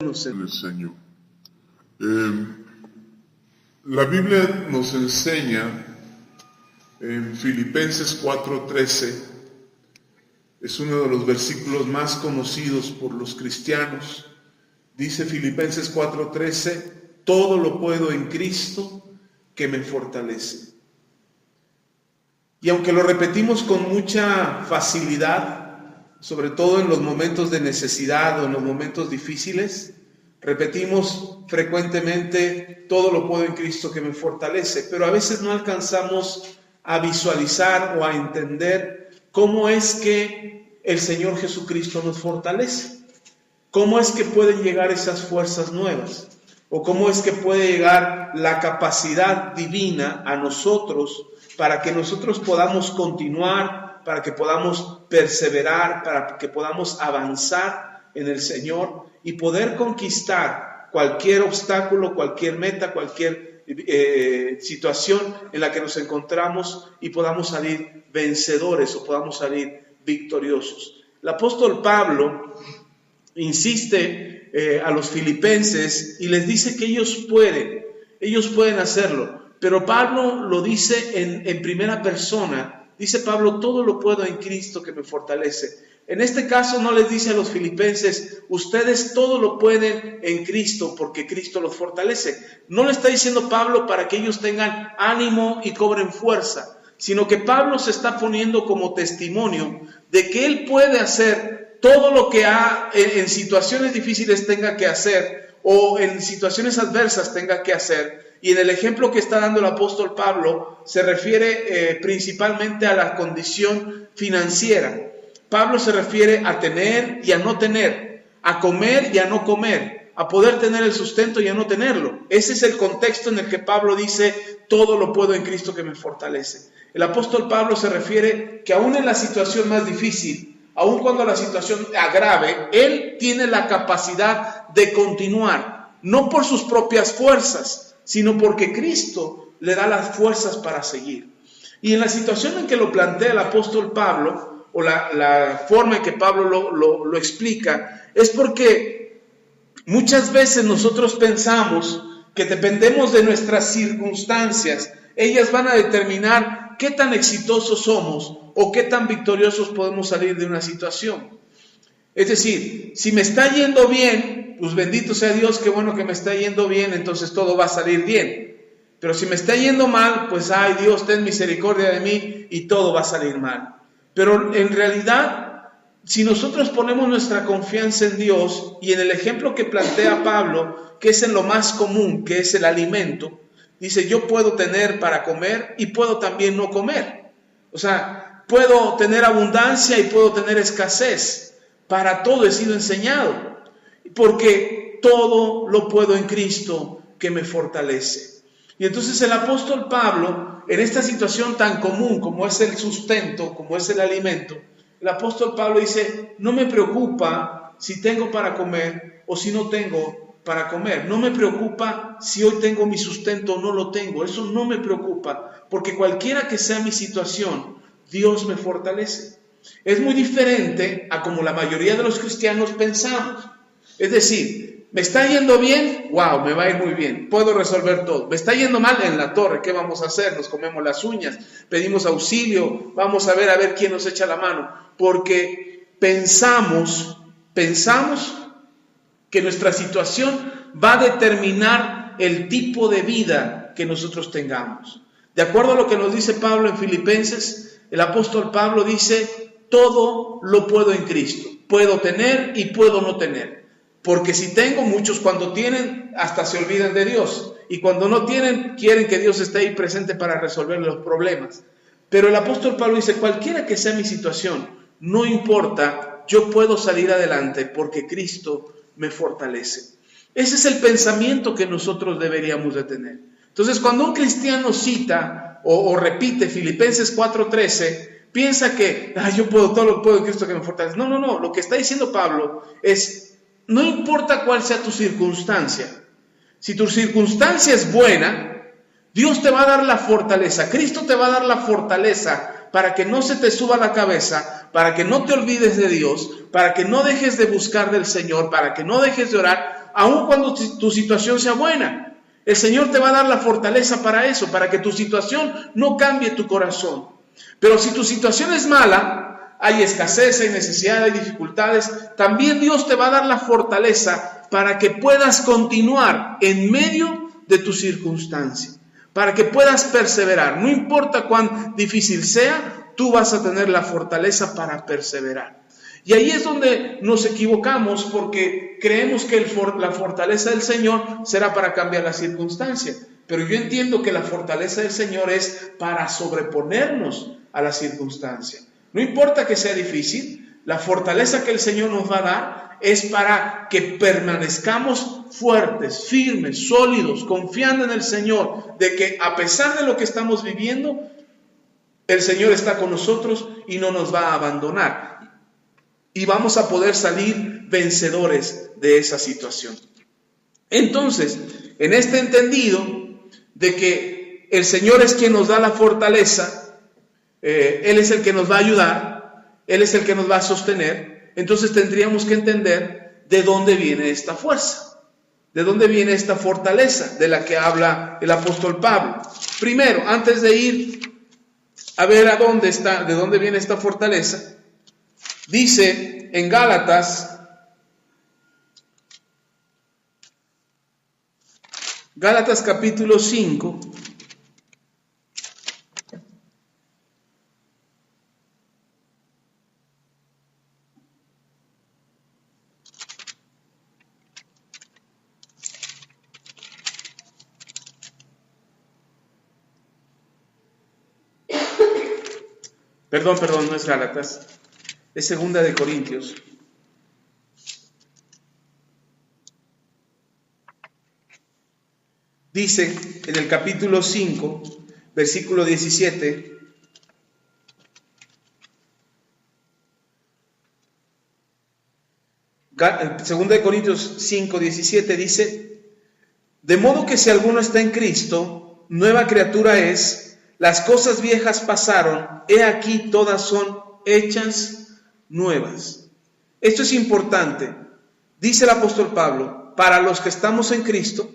El Señor. La Biblia nos enseña en Filipenses 4:13, es uno de los versículos más conocidos por los cristianos. Dice Filipenses 4:13, todo lo puedo en Cristo que me fortalece. Y aunque lo repetimos con mucha facilidad, sobre todo en los momentos de necesidad o en los momentos difíciles, repetimos frecuentemente, todo lo puedo en Cristo que me fortalece, pero a veces no alcanzamos a visualizar o a entender cómo es que el Señor Jesucristo nos fortalece, cómo es que pueden llegar esas fuerzas nuevas, o cómo es que puede llegar la capacidad divina a nosotros para que nosotros podamos continuar, para que podamos perseverar, para que podamos avanzar en el Señor y poder conquistar cualquier obstáculo, cualquier meta, cualquier situación en la que nos encontramos y podamos salir vencedores o podamos salir victoriosos. El apóstol Pablo insiste a los filipenses y les dice que ellos pueden hacerlo, pero Pablo lo dice en primera persona. Dice Pablo, todo lo puedo en Cristo que me fortalece. En este caso no les dice a los filipenses, ustedes todo lo pueden en Cristo porque Cristo los fortalece. No le está diciendo Pablo para que ellos tengan ánimo y cobren fuerza, sino que Pablo se está poniendo como testimonio de que él puede hacer todo lo que en situaciones difíciles tenga que hacer o en situaciones adversas tenga que hacer. Y en el ejemplo que está dando el apóstol Pablo se refiere principalmente a la condición financiera. Pablo se refiere a tener y a no tener, a comer y a no comer, a poder tener el sustento y a no tenerlo. Ese es el contexto en el que Pablo dice, todo lo puedo en Cristo que me fortalece. El apóstol Pablo se refiere que aún en la situación más difícil, aún cuando la situación agrave, él tiene la capacidad de continuar, no por sus propias fuerzas, sino porque Cristo le da las fuerzas para seguir. Y en la situación en que lo plantea el apóstol Pablo, o la forma en que Pablo lo explica, es porque muchas veces nosotros pensamos que dependemos de nuestras circunstancias. Ellas van a determinar qué tan exitosos somos o qué tan victoriosos podemos salir de una situación. Es decir, si me está yendo bien, pues bendito sea Dios, qué bueno que me está yendo bien, entonces todo va a salir bien. Pero si me está yendo mal, pues ay Dios, ten misericordia de mí y todo va a salir mal. Pero en realidad, si nosotros ponemos nuestra confianza en Dios y en el ejemplo que plantea Pablo, que es en lo más común, que es el alimento, dice, yo puedo tener para comer y puedo también no comer. O sea, puedo tener abundancia y puedo tener escasez. Para todo he sido enseñado, porque todo lo puedo en Cristo que me fortalece. Y entonces el apóstol Pablo, en esta situación tan común como es el sustento, como es el alimento, el apóstol Pablo dice, no me preocupa si tengo para comer o si no tengo para comer. No me preocupa si hoy tengo mi sustento o no lo tengo. Eso no me preocupa, porque cualquiera que sea mi situación, Dios me fortalece. Es muy diferente a como la mayoría de los cristianos pensamos. Es decir, me está yendo bien, wow, me va a ir muy bien, puedo resolver todo. Me está yendo mal, en la torre, ¿qué vamos a hacer? Nos comemos las uñas, pedimos auxilio, vamos a ver quién nos echa la mano. Porque pensamos que nuestra situación va a determinar el tipo de vida que nosotros tengamos. De acuerdo a lo que nos dice Pablo en Filipenses, el apóstol Pablo dice, todo lo puedo en Cristo. Puedo tener y puedo no tener. Porque si tengo, muchos cuando tienen hasta se olvidan de Dios. Y cuando no tienen, quieren que Dios esté ahí presente para resolver los problemas. Pero el apóstol Pablo dice, cualquiera que sea mi situación, no importa, yo puedo salir adelante porque Cristo me fortalece. Ese es el pensamiento que nosotros deberíamos de tener. Entonces, cuando un cristiano cita o repite Filipenses 4:13, piensa que yo puedo, todo lo puedo en Cristo que me fortalece. No. Lo que está diciendo Pablo es, no importa cuál sea tu circunstancia. Si tu circunstancia es buena, Dios te va a dar la fortaleza. Cristo te va a dar la fortaleza para que no se te suba la cabeza, para que no te olvides de Dios, para que no dejes de buscar del Señor, para que no dejes de orar, aun cuando tu situación sea buena. El Señor te va a dar la fortaleza para eso, para que tu situación no cambie tu corazón. Pero si tu situación es mala, hay escasez, hay necesidad, hay dificultades, también Dios te va a dar la fortaleza para que puedas continuar en medio de tu circunstancia, para que puedas perseverar. No importa cuán difícil sea, tú vas a tener la fortaleza para perseverar. Y ahí es donde nos equivocamos, porque creemos que la fortaleza del Señor será para cambiar la circunstancia. Pero yo entiendo que la fortaleza del Señor es para sobreponernos a la circunstancia. No importa que sea difícil, la fortaleza que el Señor nos va a dar es para que permanezcamos fuertes, firmes, sólidos, confiando en el Señor, de que a pesar de lo que estamos viviendo, el Señor está con nosotros y no nos va a abandonar. Y vamos a poder salir vencedores de esa situación. Entonces, en este entendido de que el Señor es quien nos da la fortaleza, Él es el que nos va a ayudar, Él es el que nos va a sostener, entonces tendríamos que entender de dónde viene esta fuerza, de dónde viene esta fortaleza de la que habla el apóstol Pablo. Primero, antes de ir a ver de dónde viene esta fortaleza, dice en Gálatas capítulo 5, perdón, no es Gálatas, es 2 de Corintios. Dice en el capítulo 5, versículo 17, Segunda de Corintios 5, 17 dice: de modo que si alguno está en Cristo, nueva criatura es, las cosas viejas pasaron, he aquí todas son hechas nuevas. Esto es importante. Dice el apóstol Pablo, para los que estamos en Cristo,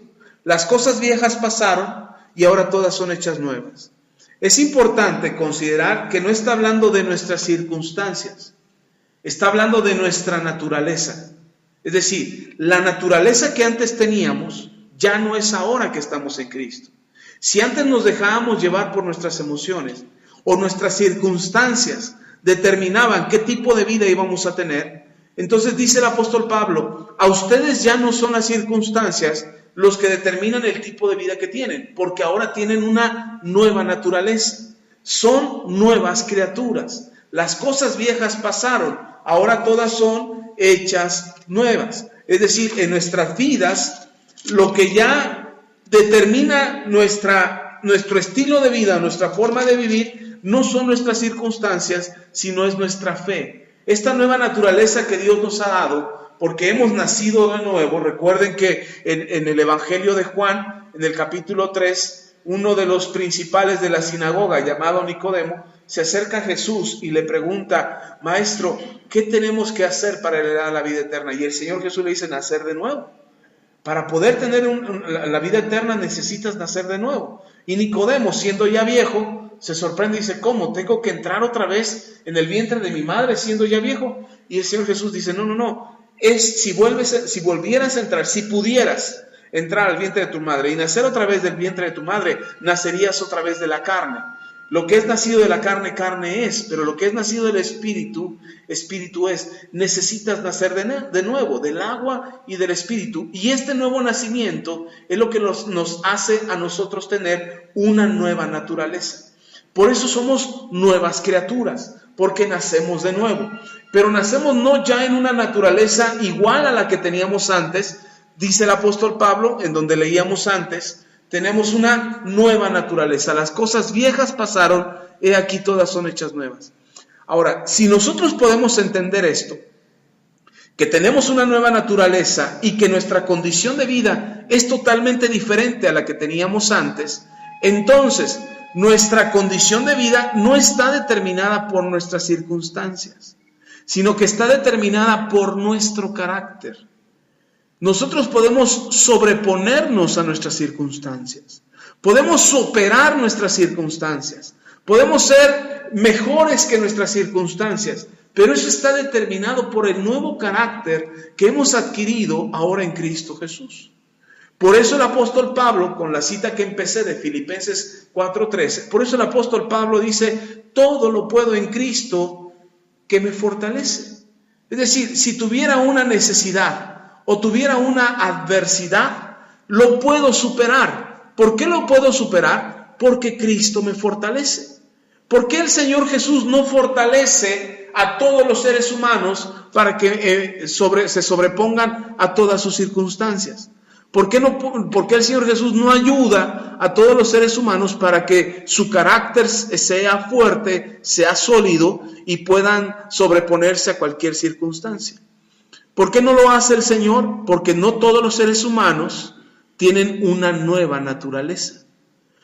las cosas viejas pasaron y ahora todas son hechas nuevas. Es importante considerar que no está hablando de nuestras circunstancias, está hablando de nuestra naturaleza. Es decir, la naturaleza que antes teníamos ya no es ahora que estamos en Cristo. Si antes nos dejábamos llevar por nuestras emociones o nuestras circunstancias determinaban qué tipo de vida íbamos a tener, entonces dice el apóstol Pablo, a ustedes ya no son las circunstancias los que determinan el tipo de vida que tienen, porque ahora tienen una nueva naturaleza, son nuevas criaturas. Las cosas viejas pasaron, ahora todas son hechas nuevas. Es decir, en nuestras vidas, lo que ya determina nuestro estilo de vida, nuestra forma de vivir, no son nuestras circunstancias, sino es nuestra fe. Esta nueva naturaleza que Dios nos ha dado, porque hemos nacido de nuevo. Recuerden que en el Evangelio de Juan, en el capítulo 3, uno de los principales de la sinagoga, llamado Nicodemo, se acerca a Jesús y le pregunta: Maestro, ¿qué tenemos que hacer para heredar la vida eterna? Y el Señor Jesús le dice: nacer de nuevo. Para poder tener la vida eterna necesitas nacer de nuevo. Y Nicodemo, siendo ya viejo, se sorprende y dice: ¿cómo? ¿Tengo que entrar otra vez en el vientre de mi madre siendo ya viejo? Y el Señor Jesús dice: no. Si volvieras a entrar, si pudieras entrar al vientre de tu madre y nacer otra vez del vientre de tu madre, nacerías otra vez de la carne. Lo que es nacido de la carne, carne es, pero lo que es nacido del espíritu, espíritu es. Necesitas nacer de nuevo, del agua y del espíritu. Y este nuevo nacimiento es lo que nos hace a nosotros tener una nueva naturaleza. Por eso somos nuevas criaturas, porque nacemos de nuevo. Pero nacemos no ya en una naturaleza igual a la que teníamos antes. Dice el apóstol Pablo, en donde leíamos antes, tenemos una nueva naturaleza. Las cosas viejas pasaron, he aquí todas son hechas nuevas. Ahora, si nosotros podemos entender esto, que tenemos una nueva naturaleza y que nuestra condición de vida es totalmente diferente a la que teníamos antes, entonces nuestra condición de vida no está determinada por nuestras circunstancias, sino que está determinada por nuestro carácter. nosotros podemos sobreponernos a nuestras circunstancias. Podemos superar nuestras circunstancias. Podemos ser mejores que nuestras circunstancias. Pero eso está determinado por el nuevo carácter que hemos adquirido ahora en Cristo Jesús. Por eso el apóstol Pablo, con la cita que empecé de Filipenses 4:13, por eso el apóstol Pablo dice, todo lo puedo en Cristo que me fortalece. Es decir, si tuviera una necesidad o tuviera una adversidad, lo puedo superar. ¿Por qué lo puedo superar? Porque Cristo me fortalece. ¿Por qué el Señor Jesús no fortalece a todos los seres humanos para que se sobrepongan a todas sus circunstancias? ¿Por qué el Señor Jesús no ayuda a todos los seres humanos para que su carácter sea fuerte, sea sólido y puedan sobreponerse a cualquier circunstancia? ¿Por qué no lo hace el Señor? Porque no todos los seres humanos tienen una nueva naturaleza.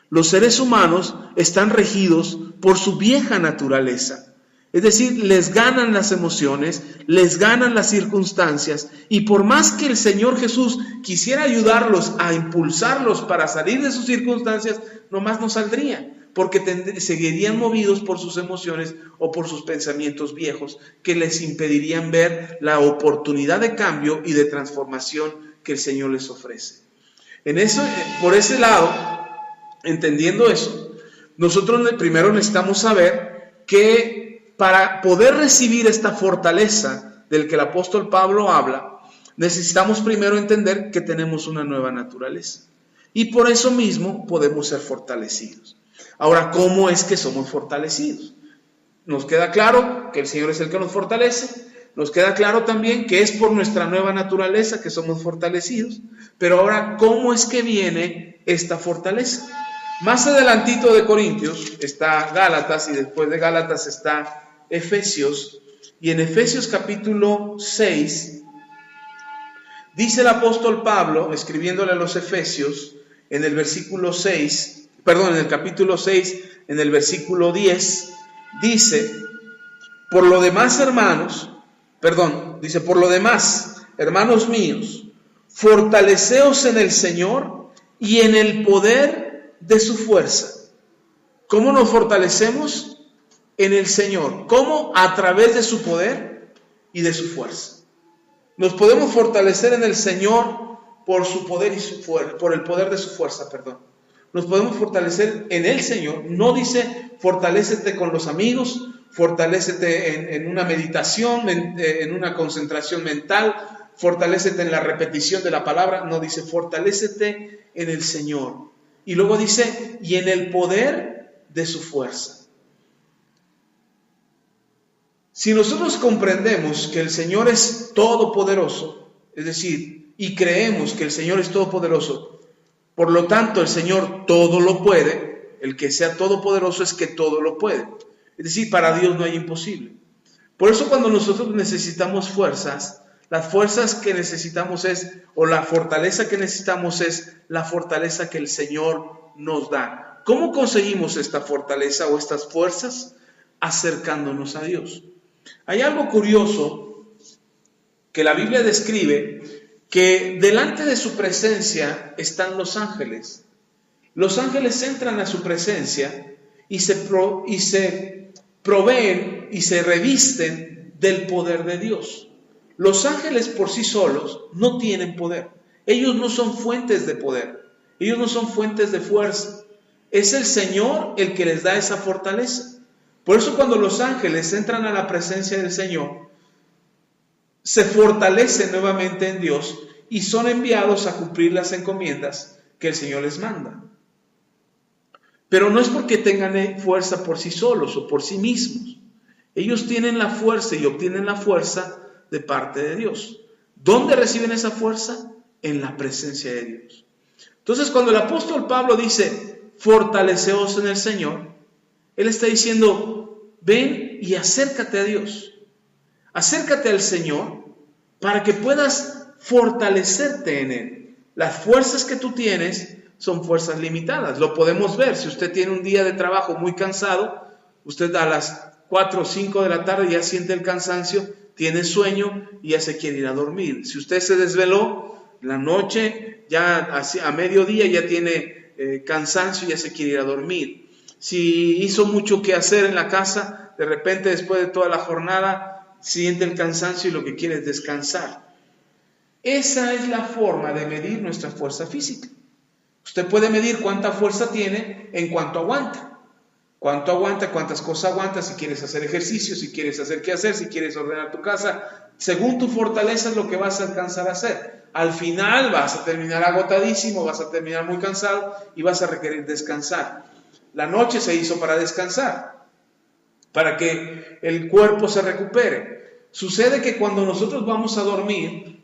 Los seres humanos están regidos por su vieja naturaleza. Es decir, les ganan las emociones, les ganan las circunstancias, y por más que el Señor Jesús quisiera ayudarlos a impulsarlos para salir de sus circunstancias, nomás no saldrían, porque seguirían movidos por sus emociones o por sus pensamientos viejos, que les impedirían ver la oportunidad de cambio y de transformación que el Señor les ofrece. Por ese lado, entendiendo eso, nosotros primero necesitamos saber que para poder recibir esta fortaleza del que el apóstol Pablo habla, necesitamos primero entender que tenemos una nueva naturaleza. Y por eso mismo podemos ser fortalecidos. Ahora, ¿cómo es que somos fortalecidos? Nos queda claro que el Señor es el que nos fortalece. Nos queda claro también que es por nuestra nueva naturaleza que somos fortalecidos. Pero ahora, ¿cómo es que viene esta fortaleza? Más adelantito de Corintios está Gálatas, y después de Gálatas está Efesios. Y en Efesios capítulo 6, dice el apóstol Pablo, escribiéndole a los Efesios, en el capítulo 6, en el versículo 10, dice, por lo demás, hermanos míos, fortaleceos en el Señor y en el poder de su fuerza. ¿Cómo nos fortalecemos? En el Señor. ¿Cómo? A través de su poder y de su fuerza. Nos podemos fortalecer en el Señor por su poder por el poder de su fuerza, Nos podemos fortalecer en el Señor. No dice fortalécete con los amigos, fortalécete en una meditación, en una concentración mental, fortalécete en la repetición de la palabra. No, dice fortalécete en el Señor. Y luego dice, y en el poder de su fuerza. Si nosotros comprendemos que el Señor es todopoderoso, es decir, y creemos que el Señor es todopoderoso, por lo tanto el Señor todo lo puede, el que sea todopoderoso es que todo lo puede. Es decir, para Dios no hay imposible. Por eso cuando nosotros necesitamos fuerzas, las fuerzas que necesitamos la fortaleza que necesitamos es la fortaleza que el Señor nos da. ¿Cómo conseguimos esta fortaleza o estas fuerzas? Acercándonos a Dios. Hay algo curioso que la Biblia describe, que delante de su presencia están los ángeles. Los ángeles entran a su presencia y se proveen y se revisten del poder de Dios. Los ángeles por sí solos no tienen poder. Ellos no son fuentes de poder. Ellos no son fuentes de fuerza. Es el Señor el que les da esa fortaleza. Por eso cuando los ángeles entran a la presencia del Señor, se fortalecen nuevamente en Dios y son enviados a cumplir las encomiendas que el Señor les manda. Pero no es porque tengan fuerza por sí solos o por sí mismos. Ellos tienen la fuerza y obtienen la fuerza de parte de Dios. ¿Dónde reciben esa fuerza? En la presencia de Dios. Entonces, cuando el apóstol Pablo dice, fortaleceos en el Señor, él está diciendo, ven y acércate a Dios. Acércate al Señor para que puedas fortalecerte en Él. Las fuerzas que tú tienes son fuerzas limitadas. Lo podemos ver. Si usted tiene un día de trabajo muy cansado, usted a las 4 o 5 de la tarde ya siente el cansancio, tiene sueño y ya se quiere ir a dormir. Si usted se desveló En la noche, ya a mediodía ya tiene cansancio y ya se quiere ir a dormir. Si hizo mucho que hacer en la casa, de repente después de toda la jornada siente el cansancio y lo que quiere es descansar. Esa es la forma de medir nuestra fuerza física. Usted puede medir cuánta fuerza tiene en cuanto aguanta. Cuánto aguanta, cuántas cosas aguanta, si quieres hacer ejercicio, si quieres hacer qué hacer, si quieres ordenar tu casa. Según tu fortaleza es lo que vas a alcanzar a hacer. Al final vas a terminar agotadísimo, vas a terminar muy cansado y vas a requerir descansar. La noche se hizo para descansar, para que el cuerpo se recupere. Sucede que cuando nosotros vamos a dormir,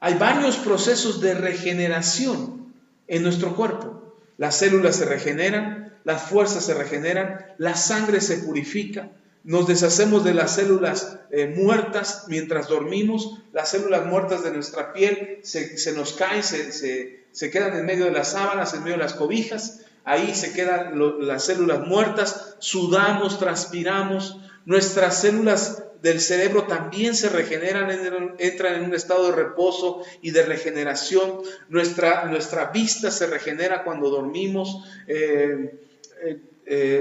hay varios procesos de regeneración en nuestro cuerpo. Las células se regeneran, las fuerzas se regeneran, la sangre se purifica, nos deshacemos de las células muertas mientras dormimos, las células muertas de nuestra piel se nos caen, se quedan en medio de las sábanas, en medio de las cobijas, ahí se quedan las células muertas, sudamos, transpiramos, nuestras células del cerebro también se regeneran, entran en un estado de reposo y de regeneración, nuestra vista se regenera cuando dormimos,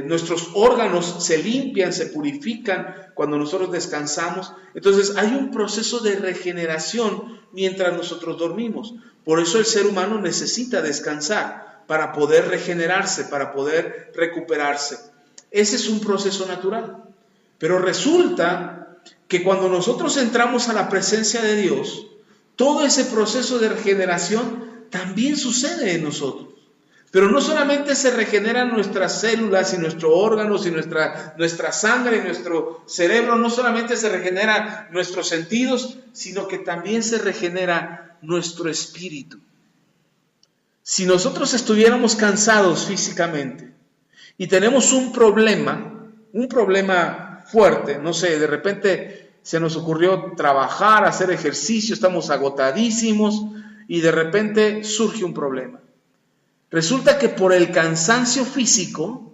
nuestros órganos se limpian, se purifican cuando nosotros descansamos. Entonces hay un proceso de regeneración mientras nosotros dormimos. Por eso el ser humano necesita descansar para poder regenerarse, para poder recuperarse. Ese es un proceso natural. Pero resulta que cuando nosotros entramos a la presencia de Dios, todo ese proceso de regeneración también sucede en nosotros. Pero no solamente se regeneran nuestras células y nuestros órganos y nuestra sangre y nuestro cerebro, no solamente se regeneran nuestros sentidos, sino que también se regenera nuestro espíritu. Si nosotros estuviéramos cansados físicamente y tenemos un problema fuerte, no sé, de repente se nos ocurrió trabajar, hacer ejercicio, estamos agotadísimos y de repente surge un problema. Resulta que por el cansancio físico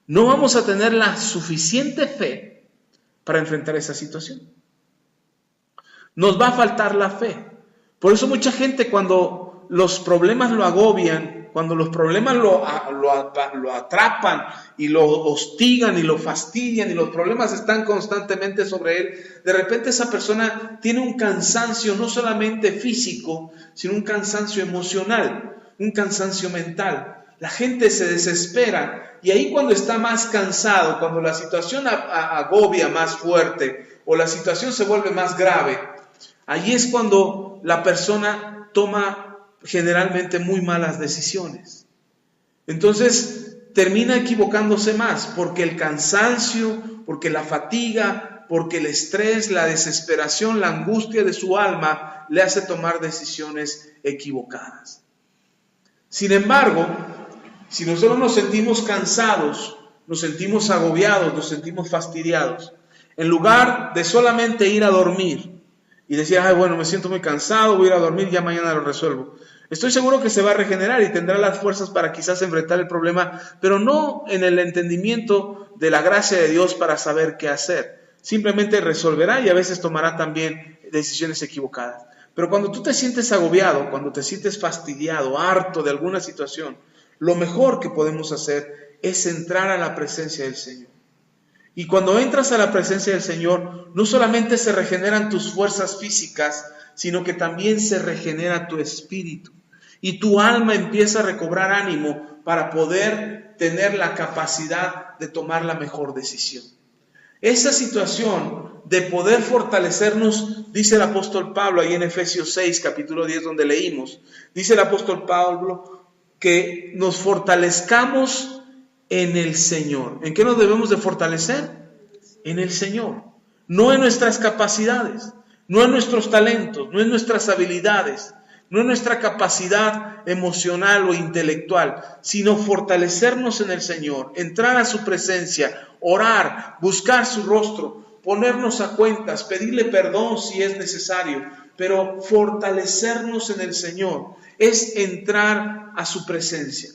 no vamos a tener la suficiente fe para enfrentar esa situación. Nos va a faltar la fe. Por eso mucha gente cuando los problemas lo agobian, cuando los problemas lo atrapan y lo hostigan y lo fastidian y los problemas están constantemente sobre él, de repente esa persona tiene un cansancio no solamente físico, sino un cansancio emocional, un cansancio mental. La gente se desespera y ahí cuando está más cansado, cuando la situación agobia más fuerte o la situación se vuelve más grave, ahí es cuando la persona toma generalmente muy malas decisiones. Entonces termina equivocándose más porque el cansancio, porque la fatiga, porque el estrés, la desesperación, la angustia de su alma le hace tomar decisiones equivocadas. Sin embargo, si nosotros nos sentimos cansados, nos sentimos agobiados, nos sentimos fastidiados, en lugar de solamente ir a dormir y decir, ay, bueno, me siento muy cansado, voy a ir a dormir, ya mañana lo resuelvo. Estoy seguro que se va a regenerar y tendrá las fuerzas para quizás enfrentar el problema, pero no en el entendimiento de la gracia de Dios para saber qué hacer. Simplemente resolverá y a veces tomará también decisiones equivocadas. Pero cuando tú te sientes agobiado, cuando te sientes fastidiado, harto de alguna situación, lo mejor que podemos hacer es entrar a la presencia del Señor. Y cuando entras a la presencia del Señor, no solamente se regeneran tus fuerzas físicas, sino que también se regenera tu espíritu. Y tu alma empieza a recobrar ánimo para poder tener la capacidad de tomar la mejor decisión. Esa situación de poder fortalecernos, dice el apóstol Pablo ahí en Efesios 6, capítulo 10, donde leímos, dice el apóstol Pablo que nos fortalezcamos en el Señor. ¿En qué nos debemos de fortalecer? En el Señor. No en nuestras capacidades, no en nuestros talentos, no en nuestras habilidades, no en nuestra capacidad emocional o intelectual, sino fortalecernos en el Señor, entrar a su presencia, orar, buscar su rostro, ponernos a cuentas, pedirle perdón si es necesario, pero fortalecernos en el Señor es entrar a su presencia.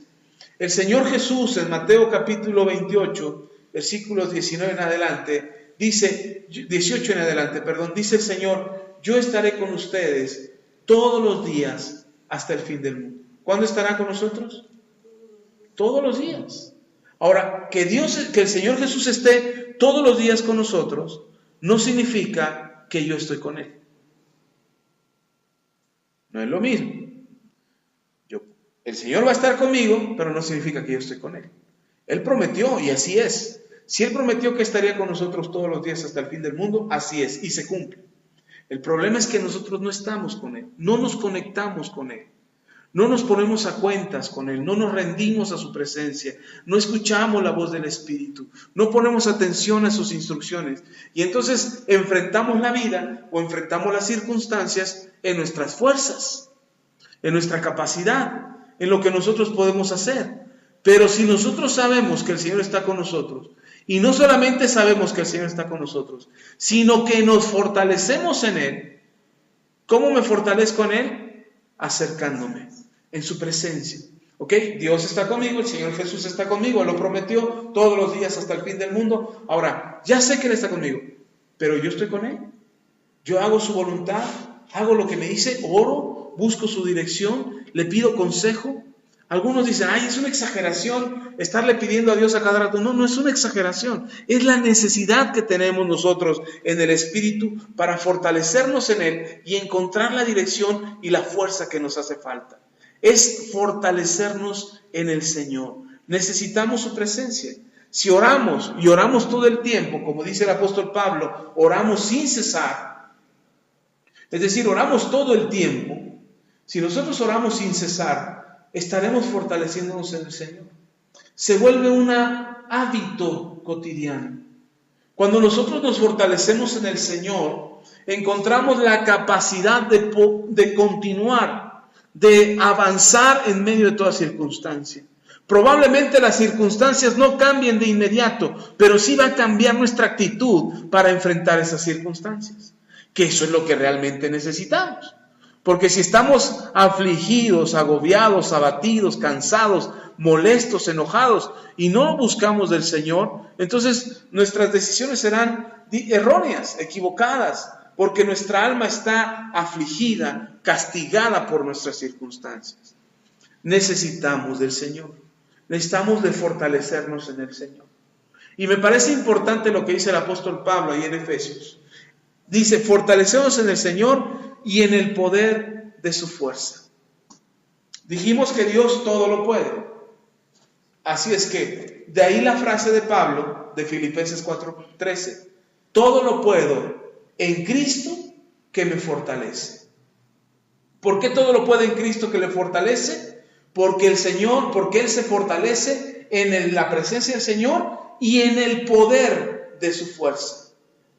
El Señor Jesús en Mateo capítulo 28, versículos 19 en adelante, dice, 18 en adelante, dice el Señor, yo estaré con ustedes todos los días hasta el fin del mundo. ¿Cuándo estará con nosotros? Todos los días. Ahora, que el Señor Jesús esté todos los días con nosotros, no significa que yo estoy con Él. No es lo mismo. El Señor va a estar conmigo, pero no significa que yo estoy con Él. Él prometió, y así es. Si Él prometió que estaría con nosotros todos los días hasta el fin del mundo, así es, y se cumple. El problema es que nosotros no estamos con Él, no nos conectamos con Él, no nos ponemos a cuentas con Él, no nos rendimos a su presencia, no escuchamos la voz del Espíritu, no ponemos atención a sus instrucciones, y entonces enfrentamos la vida o enfrentamos las circunstancias en nuestras fuerzas, en nuestra capacidad, en lo que nosotros podemos hacer. Pero si nosotros sabemos que el Señor está con nosotros, y no solamente sabemos que el Señor está con nosotros, sino que nos fortalecemos en Él. ¿Cómo me fortalezco en Él? Acercándome, en su presencia. ¿Ok? Dios está conmigo, el Señor Jesús está conmigo, Él lo prometió todos los días hasta el fin del mundo. Ahora, ya sé que Él está conmigo, pero yo estoy con Él. Yo hago su voluntad, hago lo que me dice, oro, busco su dirección, le pido consejo. Algunos dicen, ay, es una exageración estarle pidiendo a Dios a cada rato. No, no es una exageración. Es la necesidad que tenemos nosotros en el Espíritu para fortalecernos en Él y encontrar la dirección y la fuerza que nos hace falta. Es fortalecernos en el Señor. Necesitamos su presencia. Si oramos y oramos todo el tiempo, como dice el apóstol Pablo, oramos sin cesar. Es decir, oramos todo el tiempo. Si nosotros oramos sin cesar, estaremos fortaleciéndonos en el Señor. Se vuelve un hábito cotidiano. Cuando nosotros nos fortalecemos en el Señor, encontramos la capacidad de continuar, de avanzar en medio de toda circunstancia. Probablemente las circunstancias no cambien de inmediato, pero sí va a cambiar nuestra actitud para enfrentar esas circunstancias, que eso es lo que realmente necesitamos. Porque si estamos afligidos, agobiados, abatidos, cansados, molestos, enojados y no buscamos del Señor, entonces nuestras decisiones serán erróneas, equivocadas, porque nuestra alma está afligida, castigada por nuestras circunstancias. Necesitamos del Señor, necesitamos de fortalecernos en el Señor. Y me parece importante lo que dice el apóstol Pablo ahí en Efesios. Dice, fortalecemos en el Señor y en el poder de su fuerza. Dijimos que Dios todo lo puede. Así es que, de ahí la frase de Pablo, de Filipenses 4:13, todo lo puedo en Cristo que me fortalece. ¿Por qué todo lo puede en Cristo que le fortalece? Porque Él se fortalece en la presencia del Señor y en el poder de su fuerza.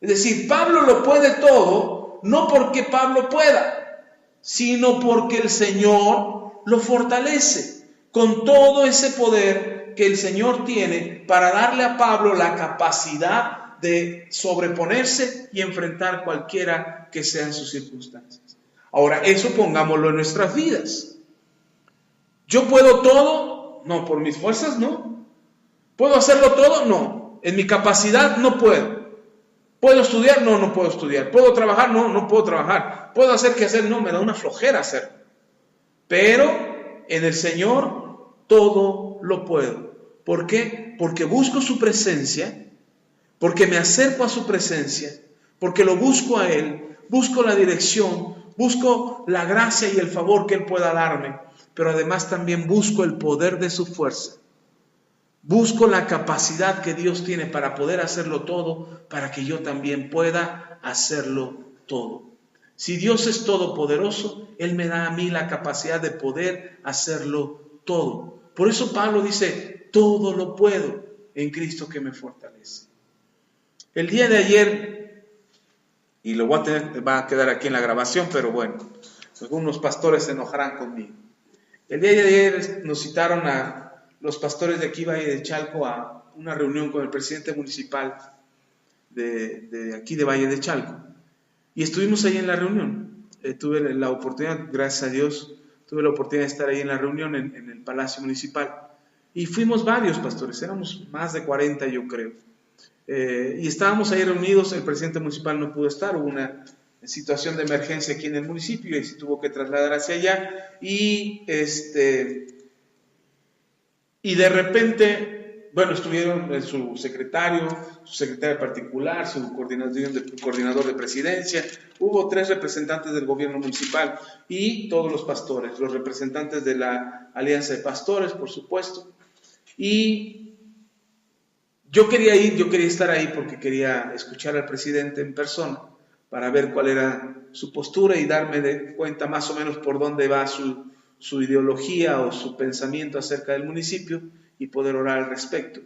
Es decir, Pablo lo puede todo, no porque Pablo pueda, sino porque el Señor lo fortalece con todo ese poder que el Señor tiene para darle a Pablo la capacidad de sobreponerse y enfrentar cualquiera que sean sus circunstancias. Ahora, eso pongámoslo en nuestras vidas. ¿Yo puedo todo? No, por mis fuerzas no. ¿Puedo hacerlo todo? No. En mi capacidad no puedo. ¿Puedo estudiar? No, no puedo estudiar. ¿Puedo trabajar? No, no puedo trabajar. ¿Puedo hacer qué hacer? No, me da una flojera hacerlo. Pero en el Señor todo lo puedo. ¿Por qué? Porque busco su presencia, porque me acerco a su presencia, porque lo busco a Él, busco la dirección, busco la gracia y el favor que Él pueda darme, pero además también busco el poder de su fuerza. Busco la capacidad que Dios tiene para poder hacerlo todo, para que yo también pueda hacerlo todo. Si Dios es todopoderoso, Él me da a mí la capacidad de poder hacerlo todo. Por eso Pablo dice, todo lo puedo en Cristo que me fortalece. El día de ayer, y lo va a quedar aquí en la grabación, pero bueno, algunos pastores se enojarán conmigo. El día de ayer nos citaron a los pastores de aquí Valle de Chalco a una reunión con el presidente municipal de aquí de Valle de Chalco. Y estuvimos ahí en la reunión. Tuve la oportunidad, gracias a Dios, tuve la oportunidad de estar ahí en la reunión en el Palacio Municipal. Y fuimos varios pastores, éramos más de 40 yo creo. Y estábamos ahí reunidos, el presidente municipal no pudo estar, hubo una situación de emergencia aquí en el municipio y se tuvo que trasladar hacia allá. Y de repente, bueno, estuvieron su secretaria particular, su coordinador de presidencia, hubo 3 representantes del gobierno municipal y todos los pastores, los representantes de la Alianza de Pastores, por supuesto. Y yo quería estar ahí porque quería escuchar al presidente en persona para ver cuál era su postura y darme de cuenta más o menos por dónde va su ideología o su pensamiento acerca del municipio y poder orar al respecto.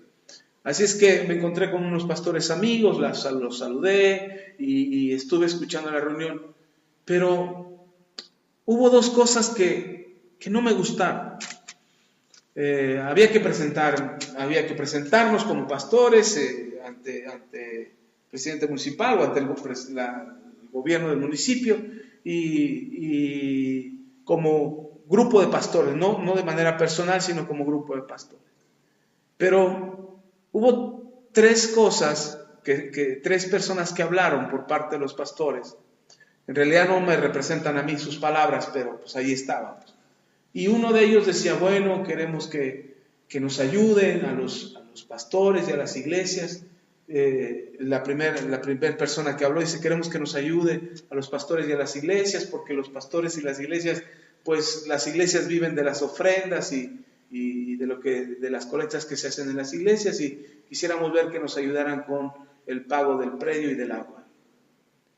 Así es que me encontré con unos pastores amigos, los saludé y estuve escuchando la reunión, pero hubo 2 cosas que no me gustaron. Había que presentarnos como pastores ante el presidente municipal o ante el gobierno del municipio y como grupo de pastores, no de manera personal, sino como grupo de pastores. Pero hubo 3 cosas, 3 personas que hablaron por parte de los pastores. En realidad no me representan a mí sus palabras, pero pues ahí estábamos. Y uno de ellos decía, bueno, queremos que nos ayuden a los pastores y a las iglesias. La primera persona que habló dice, queremos que nos ayude a los pastores y a las iglesias, porque los pastores y las iglesias, pues las iglesias viven de las ofrendas y de las colectas que se hacen en las iglesias, y quisiéramos ver que nos ayudaran con el pago del predio y del agua,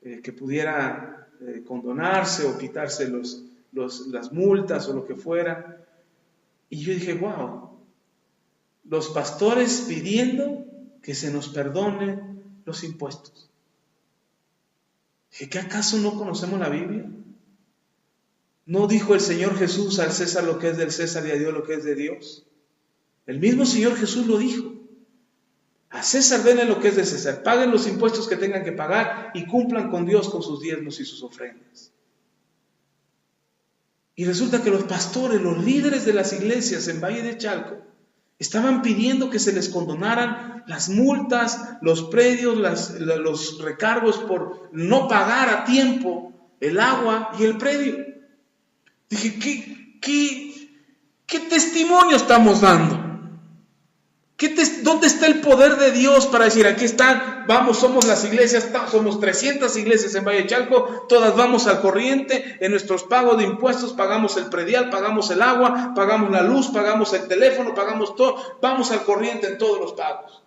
que pudiera condonarse o quitarse las multas o lo que fuera. Y yo dije, wow, los pastores pidiendo que se nos perdonen los impuestos. Dije, ¿qué acaso no conocemos la Biblia? ¿No dijo el Señor Jesús al César lo que es del César y a Dios lo que es de Dios? El mismo Señor Jesús lo dijo. A César denle lo que es de César, paguen los impuestos que tengan que pagar y cumplan con Dios con sus diezmos y sus ofrendas. Y resulta que los pastores, los líderes de las iglesias en Valle de Chalco, estaban pidiendo que se les condonaran las multas, los predios, los recargos por no pagar a tiempo el agua y el predio. Dije, ¿qué testimonio estamos dando? ¿Dónde está el poder de Dios para decir, aquí están, vamos, somos las iglesias, somos 300 iglesias en Valle de Chalco, todas vamos al corriente, en nuestros pagos de impuestos pagamos el predial, pagamos el agua, pagamos la luz, pagamos el teléfono, pagamos todo, vamos al corriente en todos los pagos?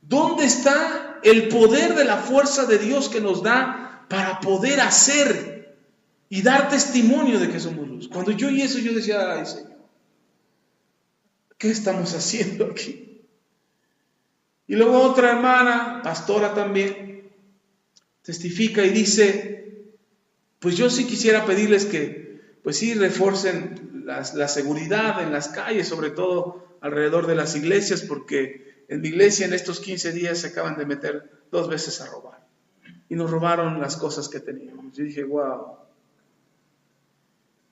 ¿Dónde está el poder de la fuerza de Dios que nos da para poder hacer y dar testimonio de que somos luz? Cuando yo oí eso, yo decía, ay Señor, ¿qué estamos haciendo aquí? Y luego otra hermana, pastora también, testifica y dice, pues yo sí quisiera pedirles que, pues sí, refuercen la seguridad en las calles, sobre todo alrededor de las iglesias, porque en mi iglesia en estos 15 días se acaban de meter 2 veces a robar. Y nos robaron las cosas que teníamos. Yo dije, wow.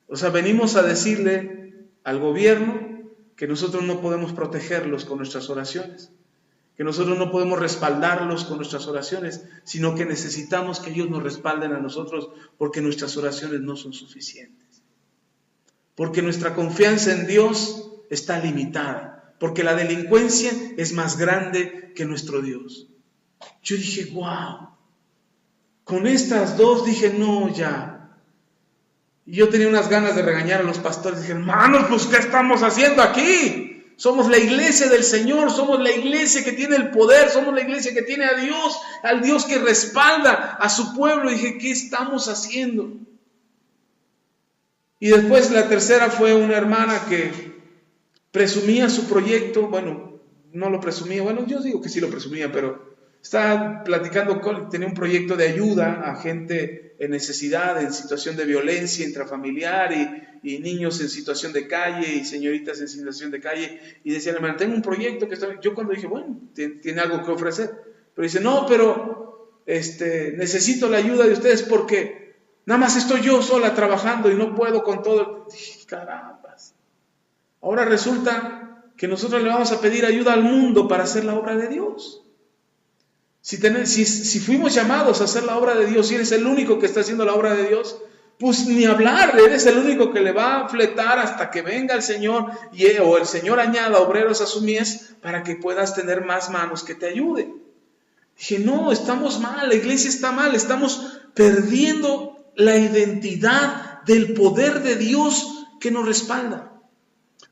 O sea, venimos a decirle al gobierno que nosotros no podemos protegerlos con nuestras oraciones, que nosotros no podemos respaldarlos con nuestras oraciones, sino que necesitamos que ellos nos respalden a nosotros porque nuestras oraciones no son suficientes. Porque nuestra confianza en Dios está limitada, porque la delincuencia es más grande que nuestro Dios. Yo dije, wow. Con estas 2 dije, no, ya. Y yo tenía unas ganas de regañar a los pastores. Dije, hermanos, pues ¿qué estamos haciendo aquí? Somos la iglesia del Señor, somos la iglesia que tiene el poder, somos la iglesia que tiene a Dios, al Dios que respalda a su pueblo. Y dije, ¿qué estamos haciendo? Y después la tercera fue una hermana que presumía su proyecto. Bueno, no lo presumía, bueno, yo digo que sí lo presumía, pero estaba platicando, tenía un proyecto de ayuda a gente en necesidad, en situación de violencia intrafamiliar y niños en situación de calle y señoritas en situación de calle. Y decía, hermano, tengo un proyecto que está... Yo cuando dije, bueno, tiene algo que ofrecer. Pero dice, no, pero necesito la ayuda de ustedes porque nada más estoy yo sola trabajando y no puedo con todo. Dije, carambas. Ahora resulta que nosotros le vamos a pedir ayuda al mundo para hacer la obra de Dios. Si fuimos llamados a hacer la obra de Dios y eres el único que está haciendo la obra de Dios, pues ni hablar, eres el único que le va a fletar hasta que venga el Señor o el Señor añada obreros a su mies para que puedas tener más manos que te ayuden. Dije, no, estamos mal, la iglesia está mal, estamos perdiendo la identidad del poder de Dios que nos respalda.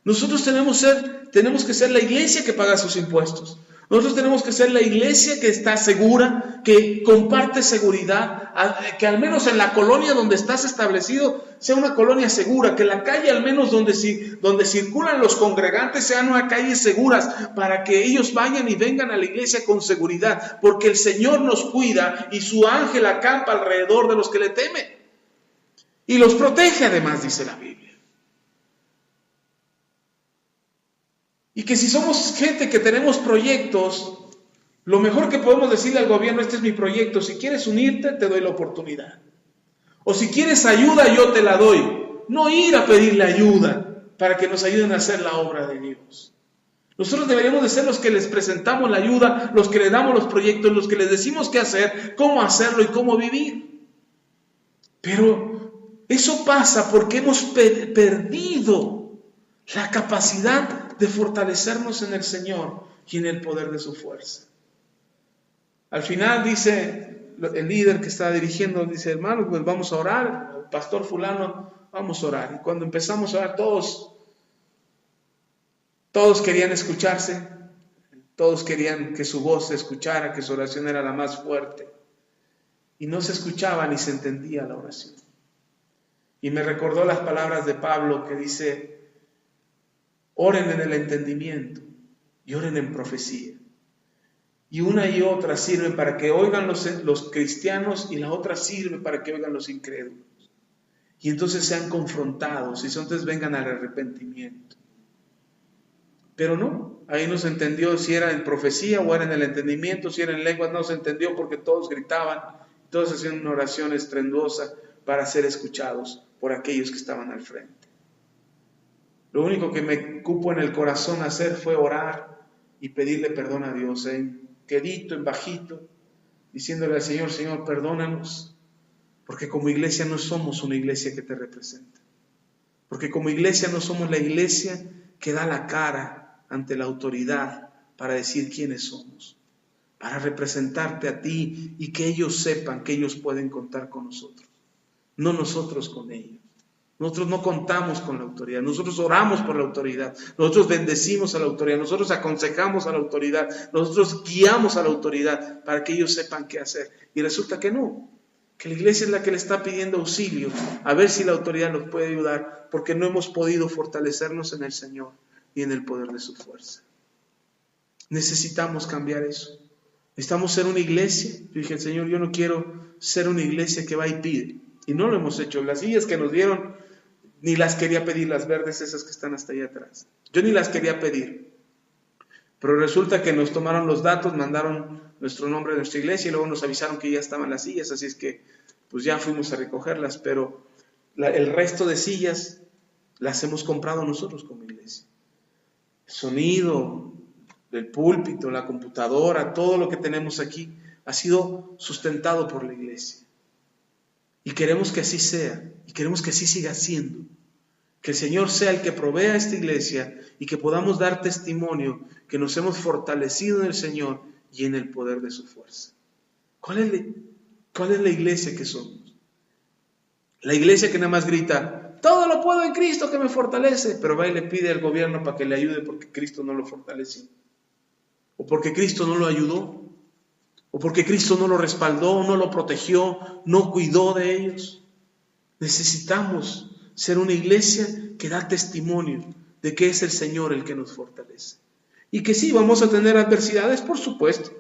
Nosotros tenemos que ser la iglesia que paga sus impuestos. Nosotros tenemos que ser la iglesia que está segura, que comparte seguridad, que al menos en la colonia donde estás establecido sea una colonia segura, que la calle al menos donde circulan los congregantes sean una calle seguras para que ellos vayan y vengan a la iglesia con seguridad, porque el Señor nos cuida y su ángel acampa alrededor de los que le temen y los protege además, dice la Biblia. Y que si somos gente que tenemos proyectos, lo mejor que podemos decirle al gobierno, este es mi proyecto, si quieres unirte, te doy la oportunidad. O si quieres ayuda, yo te la doy. No ir a pedirle ayuda para que nos ayuden a hacer la obra de Dios. Nosotros deberíamos de ser los que les presentamos la ayuda, los que les damos los proyectos, los que les decimos qué hacer, cómo hacerlo y cómo vivir. Pero eso pasa porque hemos perdido la capacidad de fortalecernos en el Señor y en el poder de su fuerza. Al final dice el líder que está dirigiendo, dice, hermano, pues vamos a orar, el pastor fulano, vamos a orar. Y cuando empezamos a orar, todos querían escucharse, todos querían que su voz se escuchara, que su oración era la más fuerte. Y no se escuchaba ni se entendía la oración. Y me recordó las palabras de Pablo que dice, oren en el entendimiento y oren en profecía. Y una y otra sirven para que oigan los cristianos y la otra sirve para que oigan los incrédulos. Y entonces sean confrontados y entonces vengan al arrepentimiento. Pero no, ahí no se entendió si era en profecía o era en el entendimiento, si era en lenguas, no se entendió porque todos gritaban, todos hacían una oración estruendosa para ser escuchados por aquellos que estaban al frente. Lo único que me cupo en el corazón hacer fue orar y pedirle perdón a Dios, en quedito, en bajito, diciéndole al Señor, Señor, perdónanos, porque como iglesia no somos una iglesia que te representa. Porque como iglesia no somos la iglesia que da la cara ante la autoridad para decir quiénes somos, para representarte a ti y que ellos sepan que ellos pueden contar con nosotros, no nosotros con ellos. Nosotros no contamos con la autoridad, nosotros oramos por la autoridad, nosotros bendecimos a la autoridad, nosotros aconsejamos a la autoridad, nosotros guiamos a la autoridad para que ellos sepan qué hacer. Y resulta que no, que la iglesia es la que le está pidiendo auxilio, a ver si la autoridad nos puede ayudar, porque no hemos podido fortalecernos en el Señor y en el poder de su fuerza. Necesitamos cambiar eso. Necesitamos ser una iglesia. Yo dije, Señor, yo no quiero ser una iglesia que va y pide. Y no lo hemos hecho. Las sillas que nos dieron, ni las quería pedir, las verdes esas que están hasta allá atrás. Yo ni las quería pedir. Pero resulta que nos tomaron los datos, mandaron nuestro nombre de nuestra iglesia y luego nos avisaron que ya estaban las sillas, así es que pues ya fuimos a recogerlas, pero el resto de sillas las hemos comprado nosotros como iglesia. El sonido del púlpito, la computadora, todo lo que tenemos aquí ha sido sustentado por la iglesia. Y queremos que así sea, y queremos que así siga siendo. Que el Señor sea el que provea esta iglesia y que podamos dar testimonio que nos hemos fortalecido en el Señor y en el poder de su fuerza. ¿Cuál es la iglesia que somos? La iglesia que nada más grita, todo lo puedo en Cristo que me fortalece, pero va y le pide al gobierno para que le ayude porque Cristo no lo fortaleció. O porque Cristo no lo ayudó. O porque Cristo no lo respaldó, no lo protegió, no cuidó de ellos. Necesitamos ser una iglesia que da testimonio de que es el Señor el que nos fortalece. Y que sí, vamos a tener adversidades, por supuesto.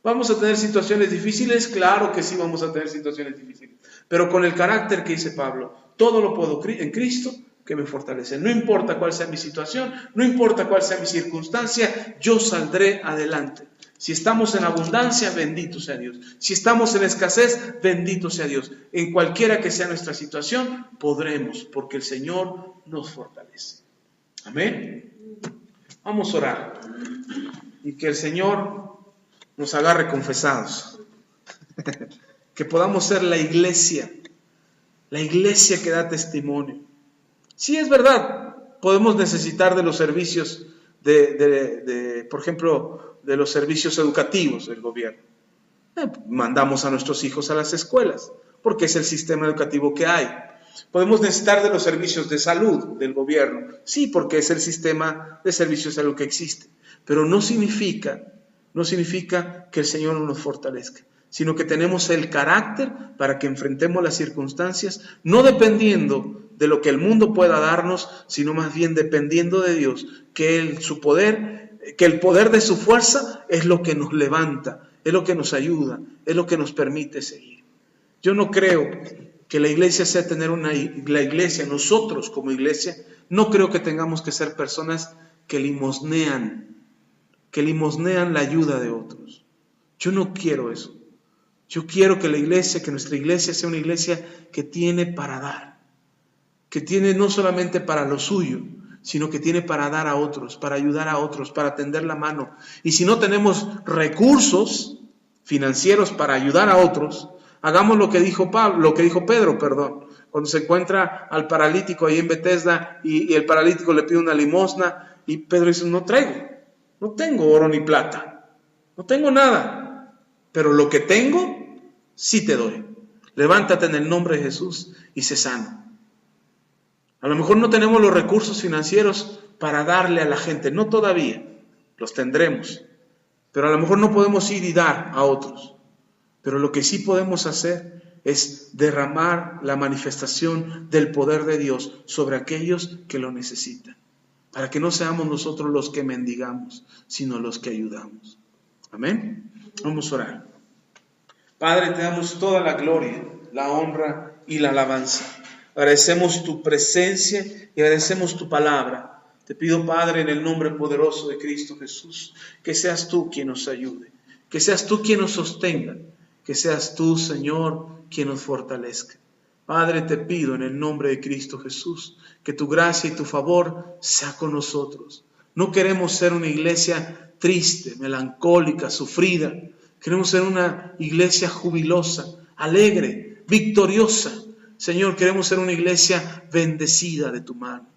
Vamos a tener situaciones difíciles, claro que sí vamos a tener situaciones difíciles. Pero con el carácter que dice Pablo, todo lo puedo en Cristo que me fortalece. No importa cuál sea mi situación, no importa cuál sea mi circunstancia, yo saldré adelante. Si estamos en abundancia, bendito sea Dios. Si estamos en escasez, bendito sea Dios. En cualquiera que sea nuestra situación, podremos, porque el Señor nos fortalece. Amén. Vamos a orar. Y que el Señor nos agarre confesados. Que podamos ser la iglesia que da testimonio. Sí, es verdad, podemos necesitar de los servicios, por ejemplo, de los servicios educativos del gobierno. Mandamos a nuestros hijos a las escuelas, porque es el sistema educativo que hay. Podemos necesitar de los servicios de salud del gobierno, sí, porque es el sistema de servicios de salud que existe. Pero no significa que el Señor no nos fortalezca, sino que tenemos el carácter para que enfrentemos las circunstancias, no dependiendo de lo que el mundo pueda darnos, sino más bien dependiendo de Dios, que el poder de su fuerza es lo que nos levanta, es lo que nos ayuda, es lo que nos permite seguir. Yo no creo que la iglesia sea nosotros como iglesia, no creo que tengamos que ser personas que limosnean la ayuda de otros. Yo no quiero eso. Yo quiero que nuestra iglesia sea una iglesia que tiene para dar, que tiene no solamente para lo suyo, sino que tiene para dar a otros, para ayudar a otros, para tender la mano. Y si no tenemos recursos financieros para ayudar a otros, hagamos lo que dijo Pedro, cuando se encuentra al paralítico ahí en Betesda y el paralítico le pide una limosna y Pedro dice, no tengo oro ni plata, no tengo nada, pero lo que tengo sí te doy. Levántate en el nombre de Jesús y sé sano. A lo mejor no tenemos los recursos financieros para darle a la gente, no todavía, los tendremos, pero a lo mejor no podemos ir y dar a otros. Pero lo que sí podemos hacer es derramar la manifestación del poder de Dios sobre aquellos que lo necesitan, para que no seamos nosotros los que mendigamos, sino los que ayudamos. Amén. Vamos a orar. Padre, te damos toda la gloria, la honra y la alabanza. Agradecemos tu presencia y agradecemos tu palabra. Te pido, Padre, en el nombre poderoso de Cristo Jesús, que seas tú quien nos ayude, que seas tú quien nos sostenga, que seas tú, Señor, quien nos fortalezca. Padre, te pido en el nombre de Cristo Jesús, que tu gracia y tu favor sea con nosotros. No queremos ser una iglesia triste, melancólica, sufrida. Queremos ser una iglesia jubilosa, alegre, victoriosa. Señor, queremos ser una iglesia bendecida de tu mano.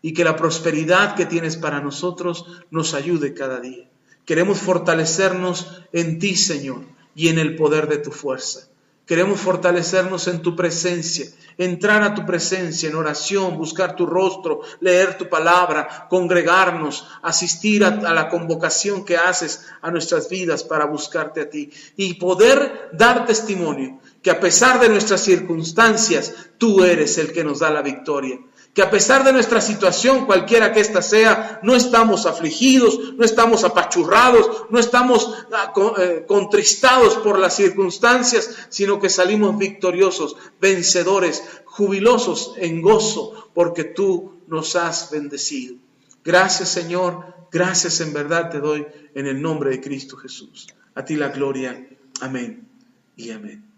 Y que la prosperidad que tienes para nosotros nos ayude cada día. Queremos fortalecernos en ti, Señor, y en el poder de tu fuerza. Queremos fortalecernos en tu presencia, entrar a tu presencia en oración, buscar tu rostro, leer tu palabra, congregarnos, asistir a la convocación que haces a nuestras vidas para buscarte a ti y poder dar testimonio que a pesar de nuestras circunstancias, tú eres el que nos da la victoria. Que a pesar de nuestra situación, cualquiera que ésta sea, no estamos afligidos, no estamos apachurrados, no estamos contristados por las circunstancias, sino que salimos victoriosos, vencedores, jubilosos en gozo, porque tú nos has bendecido. Gracias, Señor, gracias en verdad te doy en el nombre de Cristo Jesús. A ti la gloria. Amén y amén.